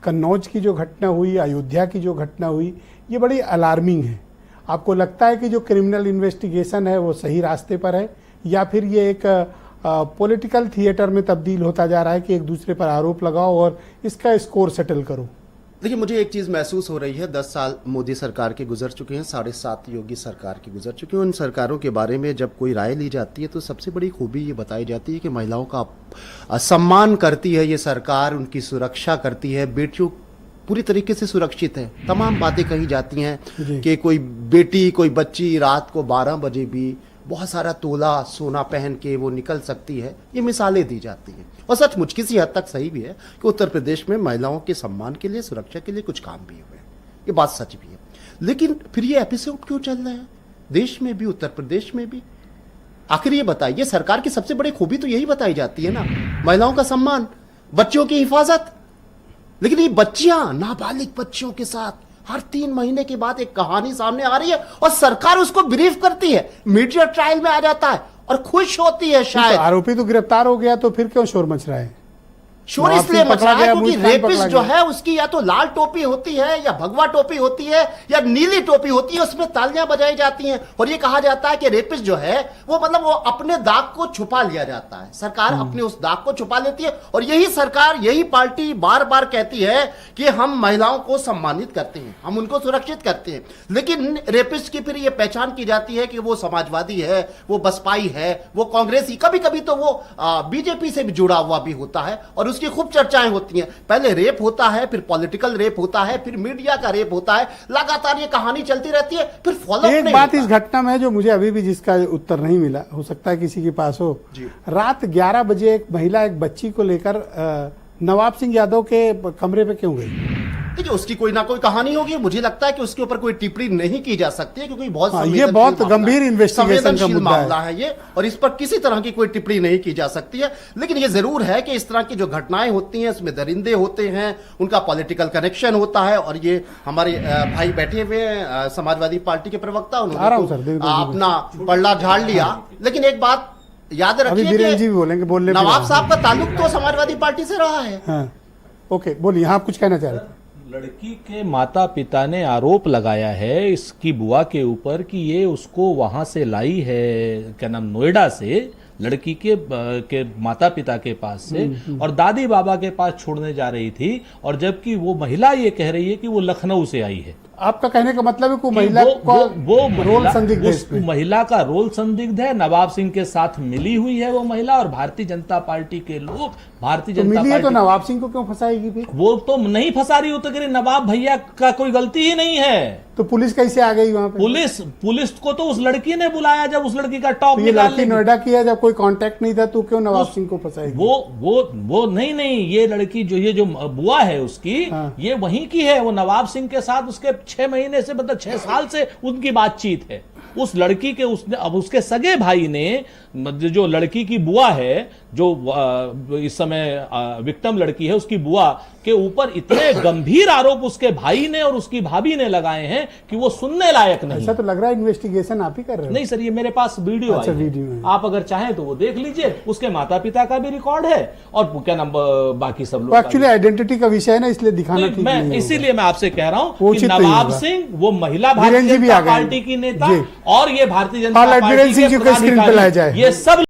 कन्नौज की जो घटना हुई, अयोध्या की जो घटना हुई, ये बड़ी अलार्मिंग है। आपको लगता है कि जो क्रिमिनल इन्वेस्टिगेशन है वो सही रास्ते पर है, या फिर ये एक पॉलिटिकल थिएटर में तब्दील होता जा रहा है कि एक दूसरे पर आरोप लगाओ और इसका स्कोर सेटल करो? देखिए, मुझे एक चीज़ महसूस हो रही है, 10 साल मोदी सरकार के गुजर चुके हैं, 7.5 योगी सरकार के गुजर चुके हैं। उन सरकारों के बारे में जब कोई राय ली जाती है तो सबसे बड़ी खूबी ये बताई जाती है कि महिलाओं का सम्मान करती है ये सरकार, उनकी सुरक्षा करती है, बेटियों पूरी तरीके से सुरक्षित है। तमाम बातें कही जाती हैं कि कोई बेटी, कोई बच्ची रात को 12 बजे भी बहुत सारा तोला सोना पहन के वो निकल सकती है, ये मिसालें दी जाती हैं। और सचमुच किसी हद तक सही भी है कि उत्तर प्रदेश में महिलाओं के सम्मान के लिए, सुरक्षा के लिए कुछ काम भी हुए, ये बात सच भी है। लेकिन फिर ये एपिसोड क्यों चल रहा है देश में भी, उत्तर प्रदेश में भी? आखिर ये बताइए, सरकार की सबसे बड़ी खूबी तो यही बताई जाती है ना, महिलाओं का सम्मान, बच्चों की हिफाजत। लेकिन ये बच्चियां, नाबालिग बच्चियों के साथ हर 3 महीने के बाद एक कहानी सामने आ रही है और सरकार उसको ब्रीफ करती है, मीडिया ट्रायल में आ जाता है और खुश होती है। शायद तो आरोपी तो गिरफ्तार हो गया, तो फिर क्यों शोर मच रहा है? शोर इसलिए मच रहा है क्योंकि रेपिस्ट जो है उसकी या तो लाल टोपी होती है, या भगवा टोपी होती है, या नीली टोपी होती है, उसमें तालियां बजाई जाती हैं और ये कहा जाता है कि रेपिस्ट जो है वो मतलब वो अपने दाग को छुपा लिया जाता है। सरकार अपने उस दाग को छुपा लेती है और यही सरकार, यही पार्टी बार बार कहती है कि हम महिलाओं को सम्मानित करते हैं, हम उनको सुरक्षित करते हैं। लेकिन रेपिस्ट की फिर ये पहचान की जाती है कि वो समाजवादी है, वो बसपाई है, वो कांग्रेसी, कभी कभी तो वो बीजेपी से भी जुड़ा हुआ भी होता है और उसकी खूब चर्चाएं होती हैं। पहले रेप होता है, फिर पॉलिटिकल रेप होता है, फिर मीडिया का रेप होता है, लगातार ये कहानी चलती रहती है, फिर फॉलो एक बात इस घटना में है जो मुझे अभी भी जिसका उत्तर नहीं मिला, हो सकता है किसी के पास हो। रात 11 बजे एक महिला एक बच्ची को लेकर नवाब सिंह यादव के कमरे पे क्यों गई? देखिए, उसकी कोई ना कोई कहानी होगी। मुझे लगता है कि उसके ऊपर कोई टिप्पणी नहीं की जा सकती है क्योंकि ये बहुत गंभीर इन्वेस्टिगेशन का मामला है ये, और इस पर किसी तरह की कोई टिप्पणी नहीं की जा सकती है। लेकिन ये जरूर है कि इस तरह की जो घटनाएं होती हैं उसमें दरिंदे होते हैं, उनका पॉलिटिकल कनेक्शन होता है। और ये हमारे भाई बैठे हुए हैं समाजवादी पार्टी के प्रवक्ता, उन्होंने अपना पल्ला झाड़ लिया। लेकिन एक बात याद रखिए कि नवाब साहब का ताल्लुक तो समाजवादी पार्टी से रहा है। ओके, बोलिए, आप कुछ कहना चाह रहे थे? लड़की के माता पिता ने आरोप लगाया है इसकी बुआ के ऊपर कि ये उसको वहां से लाई है, क्या नाम, नोएडा से, लड़की के माता पिता के पास से और दादी बाबा के पास छोड़ने जा रही थी, और जबकि वो महिला ये कह रही है कि वो लखनऊ से आई है। आपका कहने का मतलब है कि महिला वो रोल संदिग्ध है इसमें? महिला का रोल संदिग्ध है, नवाब सिंह के साथ मिली हुई है वो महिला, और भारतीय जनता पार्टी के लोग भारतीय जनता पार्टी तो नवाब सिंह को क्यों फंसाएगी फिर? वो तो नहीं फंसा रही हो तो कह नवाब भैया का कोई गलती ही नहीं है। तो पुलिस कैसे आ गई वहां पे? पुलिस को तो उस लड़की ने बुलाया जब उस लड़की का टॉप ये लड़की नोएडा की है, जब कोई कांटेक्ट नहीं था तो क्यों नवाब सिंह को फंसाएगी? वो नहीं, ये लड़की ये जो बुआ है उसकी, ये वहीं की है। वो नवाब सिंह के साथ उसके 6 महीने से, मतलब 6 साल से उनकी बातचीत है। उस लड़की के अब उसके सगे भाई ने, जो लड़की की बुआ है, जो इस समय विक्टिम लड़की है, उसकी बुआ के ऊपर इतने गंभीर आरोप उसके भाई ने और उसकी भाभी ने लगाए हैं कि वो सुनने लायक नहीं। ऐसा तो लग रहा है इन्वेस्टिगेशन आप ही कर रहे हो। नहीं सर, ये मेरे पास वीडियो अच्छा, आई है। आप अगर चाहें तो वो देख लीजिए, उसके माता पिता का भी रिकॉर्ड है और क्या नाम, बाकी सब लोग। एक्चुअली आइडेंटिटी का विषय है ना, इसलिए दिखाना ठीक नहीं है। इसीलिए मैं आपसे कह रहा हूं कि नवाब सिंह वो महिला भारतीय जनता पार्टी की नेता और ये भारतीय जनता पार्टी के, ये सब